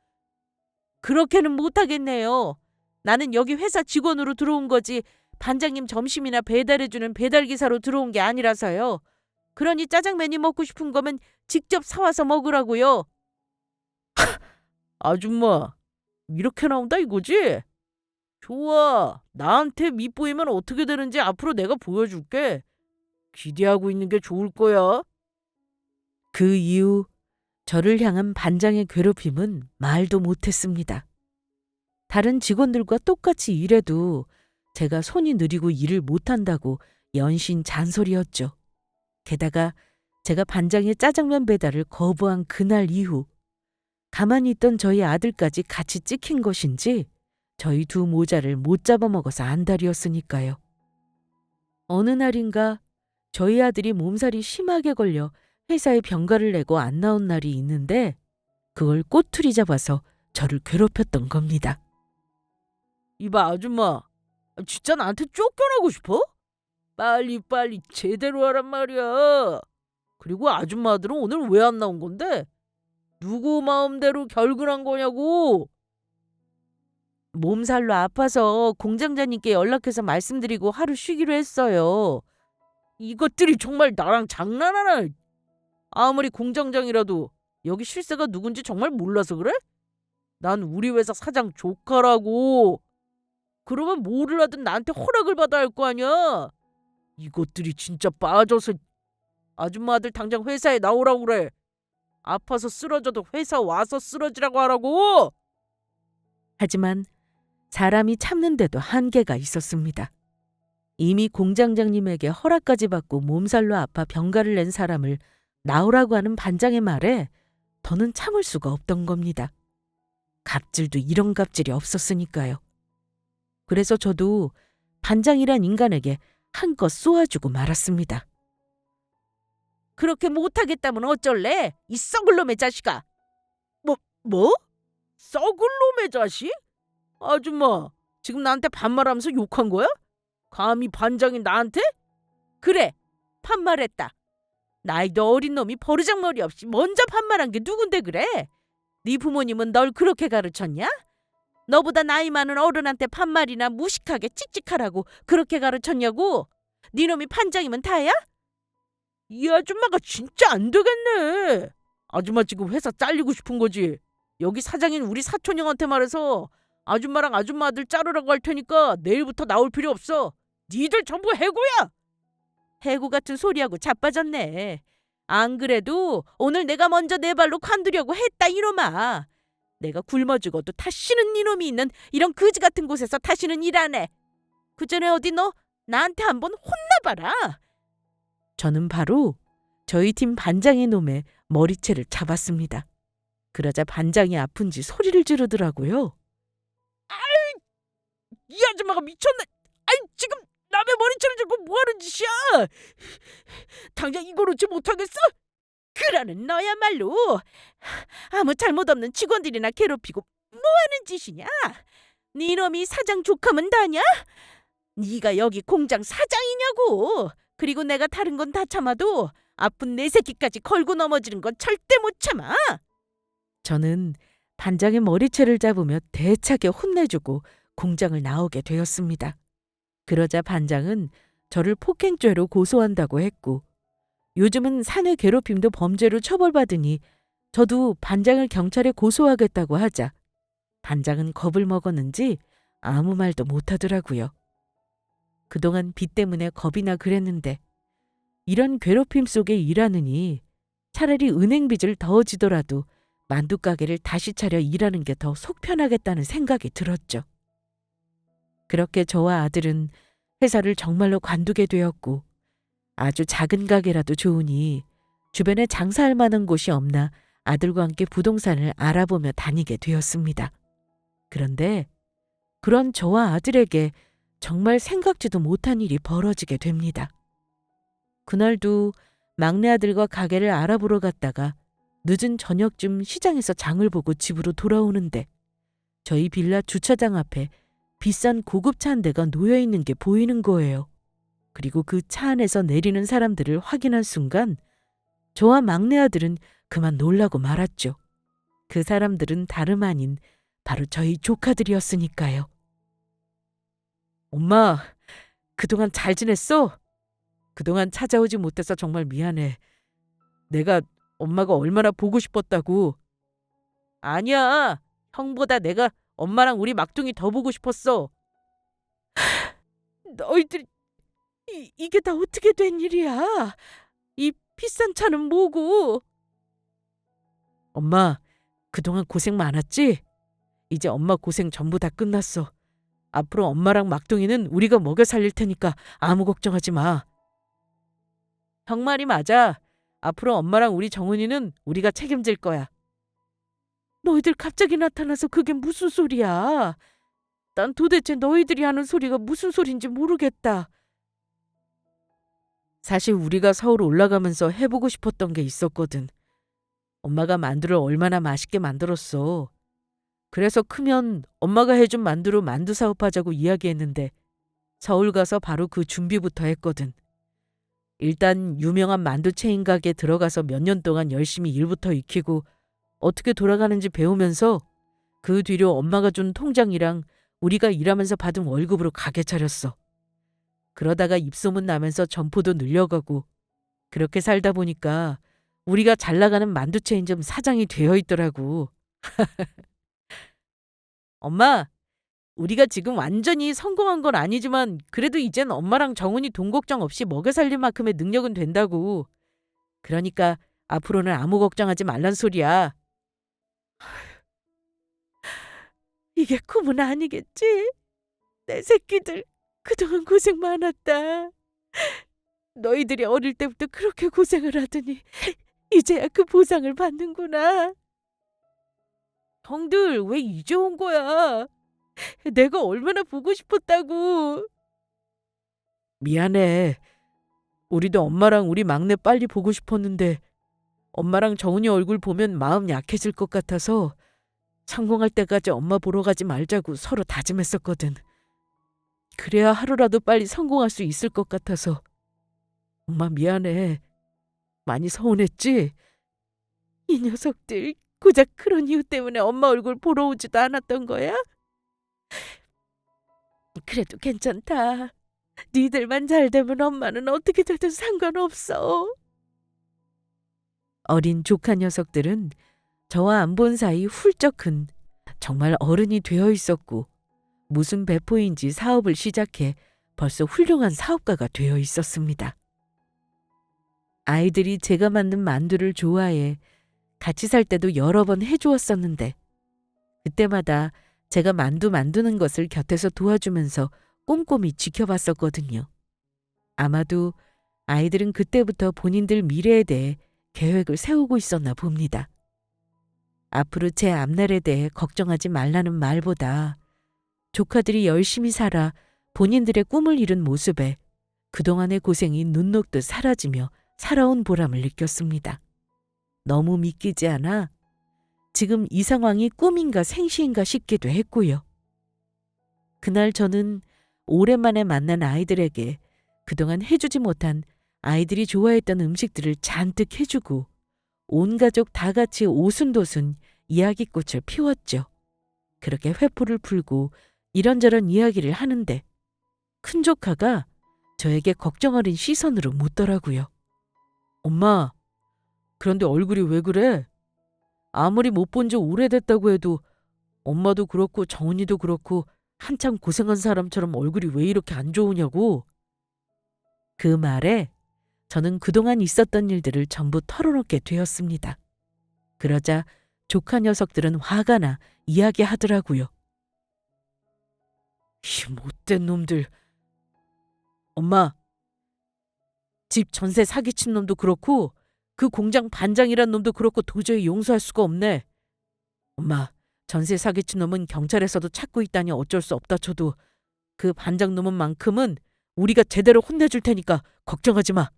그렇게는 못하겠네요. 나는 여기 회사 직원으로 들어온 거지 반장님 점심이나 배달해주는 배달기사로 들어온 게 아니라서요. 그러니 짜장면이 먹고 싶은 거면 직접 사와서 먹으라고요. 아줌마, 이렇게 나온다 이거지? 좋아. 나한테 밉보이면 어떻게 되는지 앞으로 내가 보여줄게. 기대하고 있는 게 좋을 거야. 그 이후 저를 향한 반장의 괴롭힘은 말도 못했습니다. 다른 직원들과 똑같이 일해도 제가 손이 느리고 일을 못한다고 연신 잔소리였죠. 게다가 제가 반장의 짜장면 배달을 거부한 그날 이후 가만히 있던 저희 아들까지 같이 찍힌 것인지 저희 두 모자를 못 잡아먹어서 안달이었으니까요. 어느 날인가 저희 아들이 몸살이 심하게 걸려 회사에 병가를 내고 안 나온 날이 있는데 그걸 꼬투리 잡아서 저를 괴롭혔던 겁니다. 이봐 아줌마, 진짜 나한테 쫓겨나고 싶어? 빨리 제대로 하란 말이야. 그리고 아줌마들은 오늘 왜 안 나온 건데? 누구 마음대로 결근한 거냐고. 몸살로 아파서 공장장님께 연락해서 말씀드리고 하루 쉬기로 했어요. 이것들이 정말 나랑 장난하나? 아무리 공장장이라도 여기 실세가 누군지 정말 몰라서 그래? 난 우리 회사 사장 조카라고. 그러면 뭐를 하든 나한테 허락을 받아야 할 거 아니야. 이것들이 진짜 빠져서. 아줌마 아들 당장 회사에 나오라고 그래. 아파서 쓰러져도 회사 와서 쓰러지라고 하라고. 하지만 사람이 참는데도 한계가 있었습니다. 이미 공장장님에게 허락까지 받고 몸살로 아파 병가를 낸 사람을 나오라고 하는 반장의 말에 더는 참을 수가 없던 겁니다. 갑질도 이런 갑질이 없었으니까요. 그래서 저도 반장이란 인간에게 한껏 쏘아주고 말았습니다. 그렇게 못하겠다면 어쩔래? 이 썩을 놈의 자식아. 뭐? 썩을 놈의 자식? 아줌마, 지금 나한테 반말하면서 욕한 거야? 감히 반장이 나한테? 그래, 반말했다. 나이도 어린 놈이 버르장머리 없이 먼저 반말한 게 누군데 그래? 네 부모님은 널 그렇게 가르쳤냐? 너보다 나이 많은 어른한테 반말이나 무식하게 찍찍하라고 그렇게 가르쳤냐고? 네 놈이 반장이면 다야? 이 아줌마가 진짜 안 되겠네. 아줌마 지금 회사 잘리고 싶은 거지? 여기 사장인 우리 사촌 형한테 말해서 아줌마랑 아줌마 아들 자르라고 할 테니까 내일부터 나올 필요 없어. 니들 전부 해고야. 해고 같은 소리하고 자빠졌네. 안 그래도 오늘 내가 먼저 내 발로 관두려고 했다 이놈아. 내가 굶어 죽어도 다시는 이놈이 있는 이런 거지 같은 곳에서 다시는 일 안 해. 그전에 어디 너 나한테 한번 혼나봐라. 저는 바로 저희 팀 반장의 놈의 머리채를 잡았습니다. 그러자 반장이 아픈지 소리를 지르더라고요. 이 아줌마가 미쳤네. 아이 지금 남의 머리채를 잡고 뭐하는 짓이야? 당장 이거 놓지 못하겠어? 그러는 너야말로 아무 잘못 없는 직원들이나 괴롭히고 뭐하는 짓이냐? 네 놈이 사장 조카면 다냐? 네가 여기 공장 사장이냐고. 그리고 내가 다른 건 다 참아도 아픈 내 새끼까지 걸고 넘어지는 건 절대 못 참아. 저는 반장의 머리채를 잡으며 대차게 혼내주고 공장을 나오게 되었습니다. 그러자 반장은 저를 폭행죄로 고소한다고 했고 요즘은 사내 괴롭힘도 범죄로 처벌받으니 저도 반장을 경찰에 고소하겠다고 하자 반장은 겁을 먹었는지 아무 말도 못하더라고요. 그동안 빚 때문에 겁이나 그랬는데 이런 괴롭힘 속에 일하느니 차라리 은행 빚을 더 지더라도 만두가게를 다시 차려 일하는 게 더 속 편하겠다는 생각이 들었죠. 그렇게 저와 아들은 회사를 정말로 관두게 되었고 아주 작은 가게라도 좋으니 주변에 장사할 만한 곳이 없나 아들과 함께 부동산을 알아보며 다니게 되었습니다. 그런데 그런 저와 아들에게 정말 생각지도 못한 일이 벌어지게 됩니다. 그날도 막내 아들과 가게를 알아보러 갔다가 늦은 저녁쯤 시장에서 장을 보고 집으로 돌아오는데 저희 빌라 주차장 앞에 비싼 고급차 한 대가 놓여 있는 게 보이는 거예요. 그리고 그 차 안에서 내리는 사람들을 확인한 순간 저와 막내 아들은 그만 놀라고 말았죠. 그 사람들은 다름 아닌 바로 저희 조카들이었으니까요. 엄마, 그동안 잘 지냈어? 그동안 찾아오지 못해서 정말 미안해. 내가 엄마가 얼마나 보고 싶었다고. 아니야. 형보다 내가 엄마랑 우리 막둥이 더 보고 싶었어. 너희들 이게 다 어떻게 된 일이야? 이 비싼 차는 뭐고? 엄마, 그동안 고생 많았지? 이제 엄마 고생 전부 다 끝났어. 앞으로 엄마랑 막둥이는 우리가 먹여 살릴 테니까 아무 걱정하지 마. 형 말이 맞아. 앞으로 엄마랑 우리 정은이는 우리가 책임질 거야. 너희들 갑자기 나타나서 그게 무슨 소리야? 난 도대체 너희들이 하는 소리가 무슨 소린지 모르겠다. 사실 우리가 서울 올라가면서 해보고 싶었던 게 있었거든. 엄마가 만두를 얼마나 맛있게 만들었어. 그래서 크면 엄마가 해준 만두로 만두 사업하자고 이야기했는데 서울 가서 바로 그 준비부터 했거든. 일단 유명한 만두 체인 가게 들어가서 몇 년 동안 열심히 일부터 익히고 어떻게 돌아가는지 배우면서 그 뒤로 엄마가 준 통장이랑 우리가 일하면서 받은 월급으로 가게 차렸어. 그러다가 입소문 나면서 점포도 늘려가고 그렇게 살다 보니까 우리가 잘 나가는 만두 체인점 사장이 되어 있더라고. 엄마, 우리가 지금 완전히 성공한 건 아니지만 그래도 이젠 엄마랑 정은이 돈 걱정 없이 먹여 살릴 만큼의 능력은 된다고. 그러니까 앞으로는 아무 걱정하지 말란 소리야. 이게 꿈은 아니겠지? 내 새끼들 그동안 고생 많았다. 너희들이 어릴 때부터 그렇게 고생을 하더니 이제야 그 보상을 받는구나. 형들 왜 이제 온 거야? 내가 얼마나 보고 싶었다고. 미안해. 우리도 엄마랑 우리 막내 빨리 보고 싶었는데 엄마랑 정은이 얼굴 보면 마음 약해질 것 같아서 성공할 때까지 엄마 보러 가지 말자고 서로 다짐했었거든. 그래야 하루라도 빨리 성공할 수 있을 것 같아서. 엄마 미안해. 많이 서운했지? 이 녀석들 고작 그런 이유 때문에 엄마 얼굴 보러 오지도 않았던 거야? 그래도 괜찮다. 니들만 잘 되면 엄마는 어떻게 되든 상관없어. 어린 조카 녀석들은 저와 안 본 사이 훌쩍 큰 정말 어른이 되어 있었고 무슨 배포인지 사업을 시작해 벌써 훌륭한 사업가가 되어 있었습니다. 아이들이 제가 만든 만두를 좋아해 같이 살 때도 여러 번 해주었었는데 그때마다 제가 만두 만드는 것을 곁에서 도와주면서 꼼꼼히 지켜봤었거든요. 아마도 아이들은 그때부터 본인들 미래에 대해 계획을 세우고 있었나 봅니다. 앞으로 제 앞날에 대해 걱정하지 말라는 말보다 조카들이 열심히 살아 본인들의 꿈을 이룬 모습에 그동안의 고생이 눈 녹듯 사라지며 살아온 보람을 느꼈습니다. 너무 믿기지 않아 지금 이 상황이 꿈인가 생시인가 싶기도 했고요. 그날 저는 오랜만에 만난 아이들에게 그동안 해주지 못한 아이들이 좋아했던 음식들을 잔뜩 해주고 온 가족 다 같이 오순도순 이야기꽃을 피웠죠. 그렇게 회포를 풀고 이런저런 이야기를 하는데 큰 조카가 저에게 걱정 어린 시선으로 묻더라고요. 엄마, 그런데 얼굴이 왜 그래? 아무리 못 본 지 오래됐다고 해도 엄마도 그렇고 정은이도 그렇고 한참 고생한 사람처럼 얼굴이 왜 이렇게 안 좋으냐고. 그 말에 저는 그동안 있었던 일들을 전부 털어놓게 되었습니다. 그러자 조카 녀석들은 화가 나 이야기하더라고요. 이 못된 놈들. 엄마, 집 전세 사기친 놈도 그렇고 그 공장 반장이란 놈도 그렇고 도저히 용서할 수가 없네. 엄마, 전세 사기친 놈은 경찰에서도 찾고 있다니 어쩔 수 없다 쳐도 그 반장 놈은만큼은 우리가 제대로 혼내줄 테니까 걱정하지 마.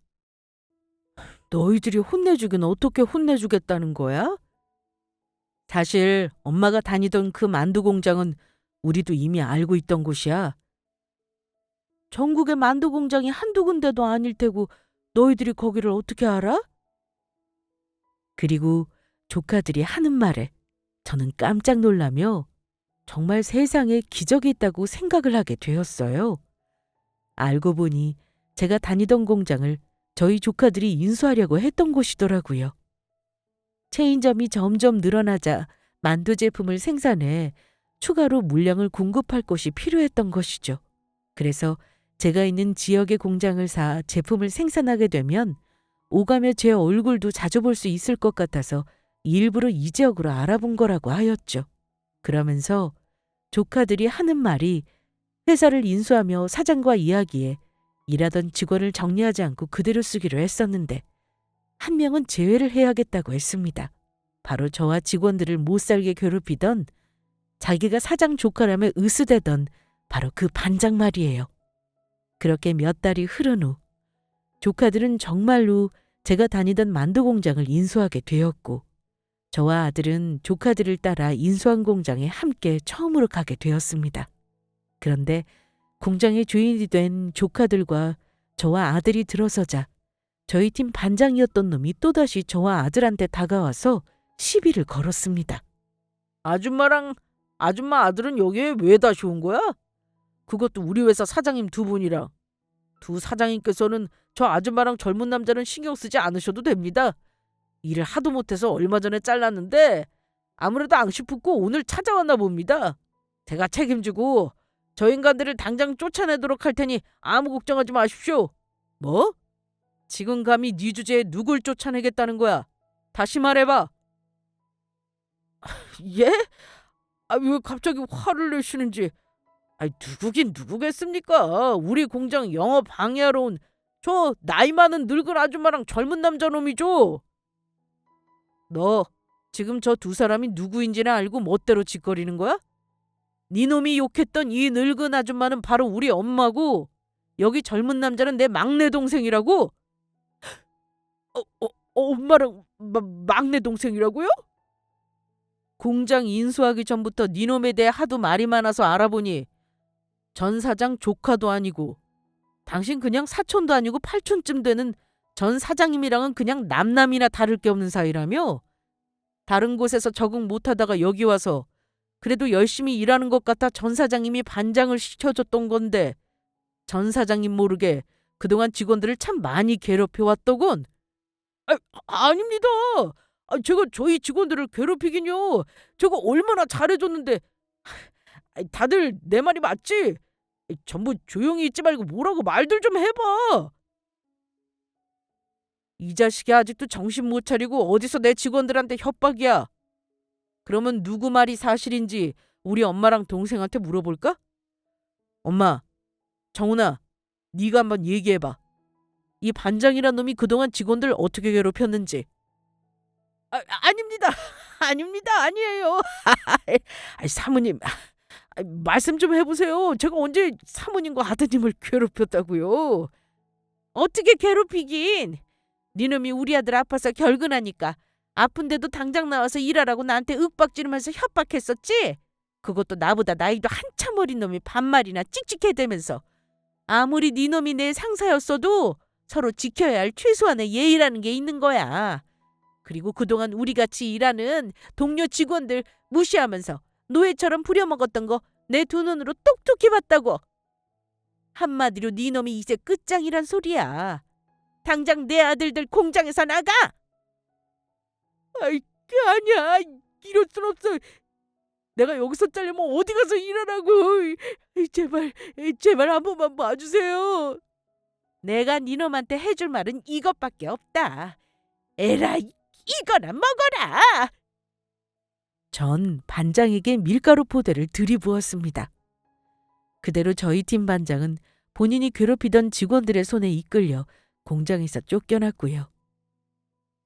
너희들이 혼내주긴 어떻게 혼내주겠다는 거야? 사실 엄마가 다니던 그 만두 공장은 우리도 이미 알고 있던 곳이야. 전국에 만두 공장이 한두 군데도 아닐 테고 너희들이 거기를 어떻게 알아? 그리고 조카들이 하는 말에 저는 깜짝 놀라며 정말 세상에 기적이 있다고 생각을 하게 되었어요. 알고 보니 제가 다니던 공장을 저희 조카들이 인수하려고 했던 곳이더라고요. 체인점이 점점 늘어나자 만두 제품을 생산해 추가로 물량을 공급할 곳이 필요했던 것이죠. 그래서 제가 있는 지역의 공장을 사 제품을 생산하게 되면 오가며 제 얼굴도 자주 볼 수 있을 것 같아서 일부러 이 지역으로 알아본 거라고 하였죠. 그러면서 조카들이 하는 말이 회사를 인수하며 사장과 이야기해 일하던 직원을 정리하지 않고 그대로 쓰기로 했었는데 한 명은 제외를 해야겠다고 했습니다. 바로 저와 직원들을 못살게 괴롭히던 자기가 사장 조카라며 으스대던 바로 그 반장 말이에요. 그렇게 몇 달이 흐른 후 조카들은 정말로 제가 다니던 만두 공장을 인수하게 되었고 저와 아들은 조카들을 따라 인수한 공장에 함께 처음으로 가게 되었습니다. 그런데 공장의 주인이 된 조카들과 저와 아들이 들어서자 저희 팀 반장이었던 놈이 또다시 저와 아들한테 다가와서 시비를 걸었습니다. 아줌마랑 아줌마 아들은 여기에 왜 다시 온 거야? 그것도 우리 회사 사장님 두 분이랑. 두 사장님께서는 저 아줌마랑 젊은 남자는 신경 쓰지 않으셔도 됩니다. 일을 하도 못해서 얼마 전에 잘랐는데 아무래도 앙시 붙고 오늘 찾아왔나 봅니다. 제가 책임지고 저 인간들을 당장 쫓아내도록 할 테니 아무 걱정하지 마십시오. 뭐? 지금 감히 네 주제에 누굴 쫓아내겠다는 거야? 다시 말해봐. 예? 왜 갑자기 화를 내시는지. 누구긴 누구겠습니까? 우리 공장 영업 방해하러 온 저 나이 많은 늙은 아줌마랑 젊은 남자 놈이죠. 너 지금 저 두 사람이 누구인지는 알고 멋대로 짓거리는 거야? 네 놈이 욕했던 이 늙은 아줌마는 바로 우리 엄마고 여기 젊은 남자는 내 막내 동생이라고? 엄마랑 막내 동생이라고요? 공장 인수하기 전부터 네 놈에 대해 하도 말이 많아서 알아보니 전 사장 조카도 아니고 당신 그냥 사촌도 아니고 팔촌쯤 되는 전 사장님이랑은 그냥 남남이나 다를 게 없는 사이라며? 다른 곳에서 적응 못하다가 여기 와서 그래도 열심히 일하는 것 같아 전 사장님이 반장을 시켜줬던 건데 전 사장님 모르게 그동안 직원들을 참 많이 괴롭혀왔더군. 아닙니다. 제가 저희 직원들을 괴롭히긴요. 저거 얼마나 잘해줬는데. 다들 내 말이 맞지? 전부 조용히 있지 말고 뭐라고 말들 좀 해봐. 이 자식이 아직도 정신 못 차리고 어디서 내 직원들한테 협박이야. 그러면 누구 말이 사실인지 우리 엄마랑 동생한테 물어볼까? 엄마, 정훈아, 네가 한번 얘기해봐. 이 반장이란 놈이 그동안 직원들 어떻게 괴롭혔는지. 아닙니다. 아닙니다. 아니에요. 사모님, 말씀 좀 해보세요. 제가 언제 사모님과 아드님을 괴롭혔다고요? 어떻게 괴롭히긴. 니놈이 우리 아들 아파서 결근하니까 아픈데도 당장 나와서 일하라고 나한테 윽박지르면서 협박했었지? 그것도 나보다 나이도 한참 어린 놈이 반말이나 찍찍해대면서. 아무리 니놈이 내 상사였어도 서로 지켜야 할 최소한의 예의라는 게 있는 거야. 그리고 그동안 우리 같이 일하는 동료 직원들 무시하면서 노예처럼 부려먹었던 거 내 두 눈으로 똑똑히 봤다고. 한마디로 니놈이 이제 끝장이란 소리야. 당장 내 아들들 공장에서 나가! 아니야. 이럴 순 없어. 내가 여기서 잘리면 어디 가서 일하라고. 제발 한 번만 봐주세요. 내가 니놈한테 해줄 말은 이것밖에 없다. 에라, 이거나 먹어라. 전 반장에게 밀가루 포대를 들이부었습니다. 그대로 저희 팀 반장은 본인이 괴롭히던 직원들의 손에 이끌려 공장에서 쫓겨났고요.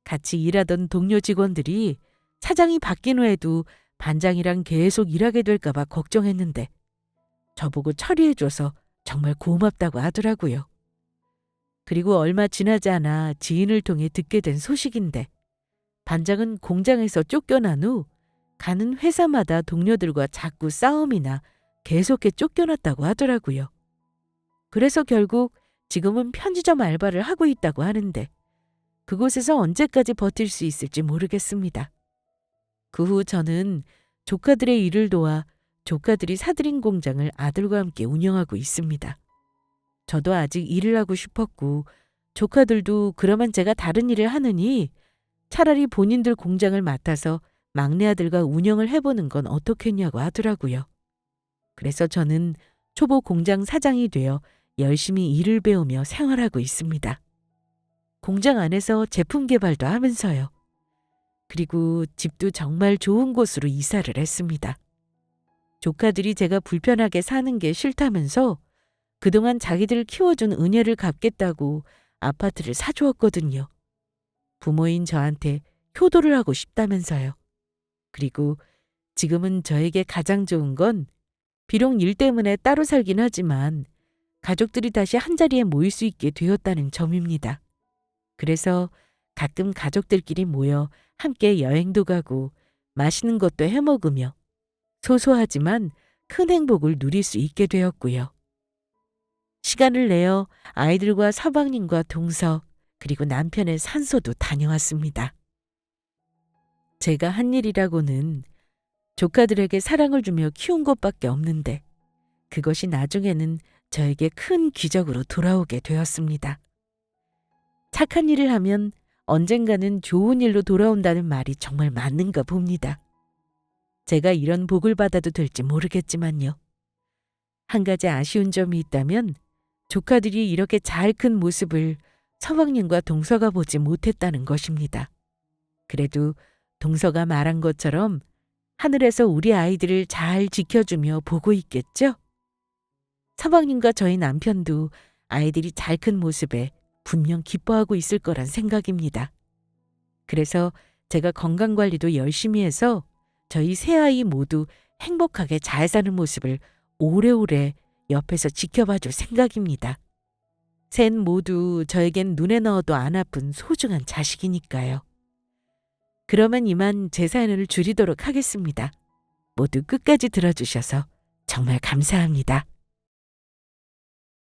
같이 일하던 동료 직원들이 사장이 바뀐 후에도 반장이랑 계속 일하게 될까 봐 걱정했는데 저보고 처리해줘서 정말 고맙다고 하더라고요. 그리고 얼마 지나지 않아 지인을 통해 듣게 된 소식인데 반장은 공장에서 쫓겨난 후 가는 회사마다 동료들과 자꾸 싸움이나 계속해 쫓겨났다고 하더라고요. 그래서 결국 지금은 편의점 알바를 하고 있다고 하는데 그곳에서 언제까지 버틸 수 있을지 모르겠습니다. 그 후 저는 조카들의 일을 도와 조카들이 사들인 공장을 아들과 함께 운영하고 있습니다. 저도 아직 일을 하고 싶었고 조카들도 그러면 제가 다른 일을 하느니 차라리 본인들 공장을 맡아서 막내 아들과 운영을 해보는 건 어떻겠냐고 하더라고요. 그래서 저는 초보 공장 사장이 되어 열심히 일을 배우며 생활하고 있습니다. 공장 안에서 제품 개발도 하면서요. 그리고 집도 정말 좋은 곳으로 이사를 했습니다. 조카들이 제가 불편하게 사는 게 싫다면서 그동안 자기들 키워준 은혜를 갚겠다고 아파트를 사주었거든요. 부모인 저한테 효도를 하고 싶다면서요. 그리고 지금은 저에게 가장 좋은 건 비록 일 때문에 따로 살긴 하지만 가족들이 다시 한자리에 모일 수 있게 되었다는 점입니다. 그래서 가끔 가족들끼리 모여 함께 여행도 가고 맛있는 것도 해먹으며 소소하지만 큰 행복을 누릴 수 있게 되었고요. 시간을 내어 아이들과 서방님과 동서 그리고 남편의 산소도 다녀왔습니다. 제가 한 일이라고는 조카들에게 사랑을 주며 키운 것밖에 없는데 그것이 나중에는 저에게 큰 기적으로 돌아오게 되었습니다. 착한 일을 하면 언젠가는 좋은 일로 돌아온다는 말이 정말 맞는가 봅니다. 제가 이런 복을 받아도 될지 모르겠지만요. 한 가지 아쉬운 점이 있다면 조카들이 이렇게 잘 큰 모습을 서방님과 동서가 보지 못했다는 것입니다. 그래도 동서가 말한 것처럼 하늘에서 우리 아이들을 잘 지켜주며 보고 있겠죠? 서방님과 저희 남편도 아이들이 잘 큰 모습에 분명 기뻐하고 있을 거란 생각입니다. 그래서 제가 건강관리도 열심히 해서 저희 세 아이 모두 행복하게 잘 사는 모습을 오래오래 옆에서 지켜봐 줄 생각입니다. 셋 모두 저에겐 눈에 넣어도 안 아픈 소중한 자식이니까요. 그러면 이만 제 사연을 줄이도록 하겠습니다. 모두 끝까지 들어주셔서 정말 감사합니다.